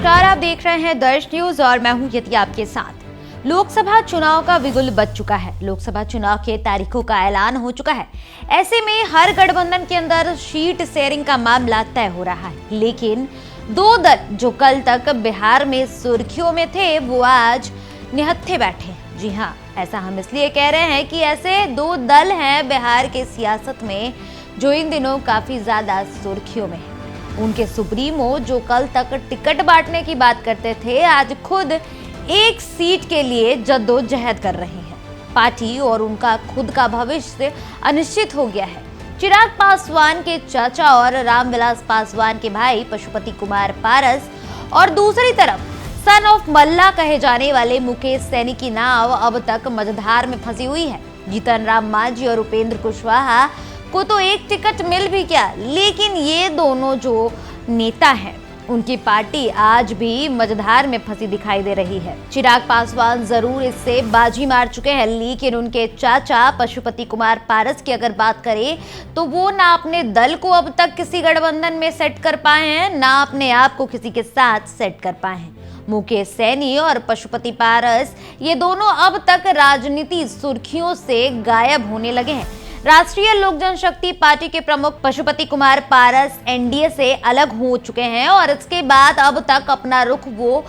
नमस्कार, आप देख रहे हैं दर्श न्यूज और मैं हूं यति आपके साथ। लोकसभा चुनाव का बिगुल बज चुका है। लोकसभा चुनाव के तारीखों का ऐलान हो चुका है। ऐसे में हर गठबंधन के अंदर सीट शेयरिंग का मामला तय हो रहा है, लेकिन दो दल जो कल तक बिहार में सुर्खियों में थे वो आज निहत्थे बैठे हैं। जी हाँ, ऐसा हम इसलिए कह रहे हैं कि ऐसे दो दल हैं बिहार के सियासत में जो इन दिनों काफी ज्यादा सुर्खियों में है। उनके सुप्रीमो जो कल तक टिकट बांटने की बात करते थे, आज खुद एक सीट के लिए जद्दोजहद कर रहे हैं। पार्टी और उनका खुद का भविष्य अनिश्चित हो गया है। चिराग पासवान के चाचा और रामविलास पासवान के भाई पशुपति कुमार पारस और दूसरी तरफ सन ऑफ मल्ला कहे जाने वाले मुकेश सैनी की नाव अब तक मझधार में फंसी हुई है। जीतन राम मांझी और उपेंद्र कुशवाहा को तो एक टिकट मिल भी गया, लेकिन ये दोनों जो नेता हैं उनकी पार्टी आज भी मझधार में फंसी दिखाई दे रही है। चिराग पासवान जरूर इससे बाजी मार चुके हैं, लेकिन उनके चाचा पशुपति कुमार पारस की अगर बात करें तो वो ना अपने दल को अब तक किसी गठबंधन में सेट कर पाए हैं, ना अपने आप को किसी के साथ सेट कर पाए हैं। मुकेश सैनी और पशुपति पारस ये दोनों अब तक राजनीति सुर्खियों से गायब होने लगे हैं। राष्ट्रीय लोक जनशक्ति पार्टी के प्रमुख पशुपति कुमार पारस एनडीए से अलग हो चुके हैं और इसके बाद अब तक अपना रुख वो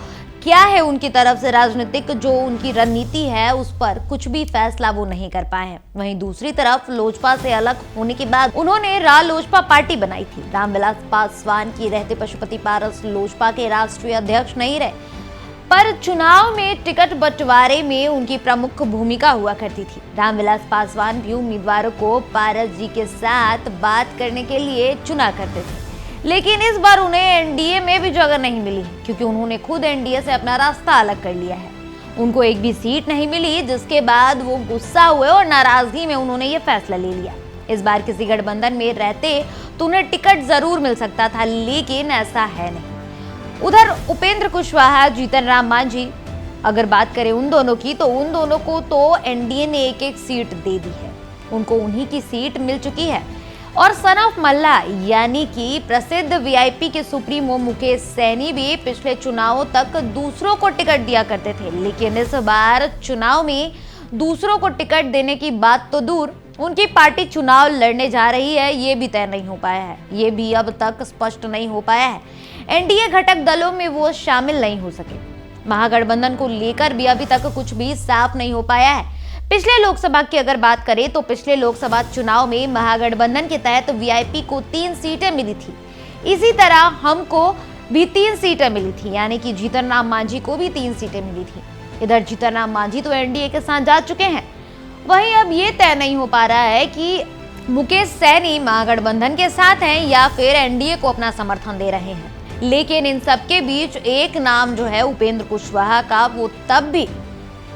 क्या है उनकी तरफ से राजनीतिक जो उनकी रणनीति है उस पर कुछ भी फैसला वो नहीं कर पाए हैं। वहीं दूसरी तरफ लोजपा से अलग होने के बाद उन्होंने रालोजपा पार्टी बनाई थी। रामविलास पासवान की रहते पशुपति पारस लोजपा के राष्ट्रीय अध्यक्ष नहीं रहे, पर चुनाव में टिकट बंटवारे में उनकी प्रमुख भूमिका हुआ करती थी। रामविलास पासवान भी उम्मीदवारों को पारस जी के साथ बात करने के लिए चुना करते थे, लेकिन इस बार उन्हें एनडीए में भी जगह नहीं मिली क्योंकि उन्होंने खुद एनडीए से अपना रास्ता अलग कर लिया है। उनको एक भी सीट नहीं मिली, जिसके बाद वो गुस्सा हुए और नाराजगी में उन्होंने ये फैसला ले लिया। इस बार किसी गठबंधन में रहते तो उन्हें टिकट जरूर मिल सकता था, लेकिन ऐसा है नहीं। उधर उपेंद्र कुशवाहा, जीतन राम मांझी अगर बात करें उन दोनों की, तो उन दोनों को तो एनडीए ने एक एक सीट दे दी है। उनको उन्हीं की सीट मिल चुकी है। और सन ऑफ मल्ला यानी कि प्रसिद्ध वीआईपी के सुप्रीमो मुकेश सैनी भी पिछले चुनावों तक दूसरों को टिकट दिया करते थे, लेकिन इस बार चुनाव में दूसरों को टिकट देने की बात तो दूर, उनकी पार्टी चुनाव लड़ने जा रही है ये भी तय नहीं हो पाया है। ये भी अब तक स्पष्ट नहीं हो पाया है। एनडीए घटक दलों में वो शामिल नहीं हो सके। महागठबंधन को लेकर भी अभी तक कुछ भी साफ नहीं हो पाया है। पिछले लोकसभा की अगर बात करें तो पिछले लोकसभा चुनाव में महागठबंधन के तहत वीआईपी को 3 सीटें मिली थी। इसी तरह हमको भी 3 सीटें मिली थी, यानी कि जीतन राम मांझी को भी 3 सीटें मिली थी। इधर जीतन राम मांझी तो एनडीए के साथ जा चुके हैं। वहीं अब ये तय नहीं हो पा रहा है कि मुकेश सैनी महागठबंधन के साथ हैं या फिर एनडीए को अपना समर्थन दे रहे हैं। लेकिन इन सबके बीच एक नाम जो है उपेंद्र कुशवाहा का, वो तब भी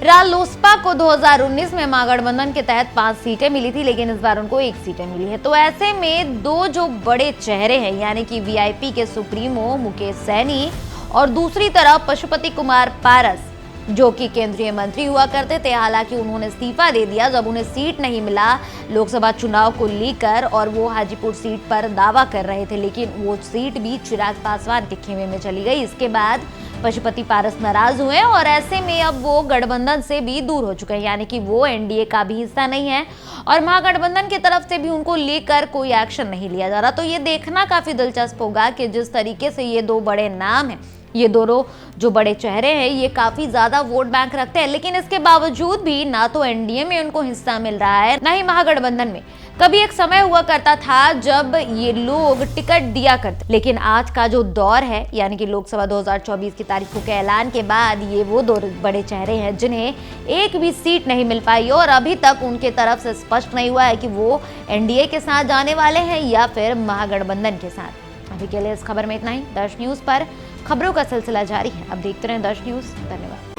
रालोसपा को 2019 में महागठबंधन के तहत 5 सीटें मिली थी, लेकिन इस बार उनको 1 सीटें मिली है। तो ऐसे में दो जो बड़े चेहरे हैं यानी कि वीआईपी के सुप्रीमो मुकेश सैनी और दूसरी तरफ पशुपति कुमार पारस जो कि केंद्रीय मंत्री हुआ करते थे, हालांकि उन्होंने इस्तीफा दे दिया जब उन्हें सीट नहीं मिला लोकसभा चुनाव को लेकर और वो हाजीपुर सीट पर दावा कर रहे थे, लेकिन वो सीट भी चिराग पासवान के खेमे में चली गई। इसके बाद पशुपति पारस नाराज हुए और ऐसे में अब वो गठबंधन से भी दूर हो चुके हैं, यानी कि वो एनडीए का भी हिस्सा नहीं है और महागठबंधन की तरफ से भी उनको लेकर कोई एक्शन नहीं लिया जा रहा। तो ये देखना काफी दिलचस्प होगा कि जिस तरीके से ये दो बड़े नाम हैं, ये दोनों जो बड़े चेहरे हैं, ये काफी ज्यादा वोट बैंक रखते हैं, लेकिन इसके बावजूद भी ना तो एनडीए में उनको हिस्सा मिल रहा है ना ही महागठबंधन में। कभी एक समय हुआ करता था जब ये लोग टिकट दिया करते, लेकिन आज का जो दौर है यानी कि लोकसभा 2024 की तारीखों के ऐलान के बाद ये वो दो बड़े चेहरे हैं जिन्हें एक भी सीट नहीं मिल पाई और अभी तक उनके तरफ से स्पष्ट नहीं हुआ है कि वो एनडीए के साथ जाने वाले हैं या फिर महागठबंधन के साथ। अभी के लिए इस खबर में इतना ही। दर्श न्यूज पर खबरों का सिलसिला जारी है। अब देखते रहें दर्श न्यूज। धन्यवाद।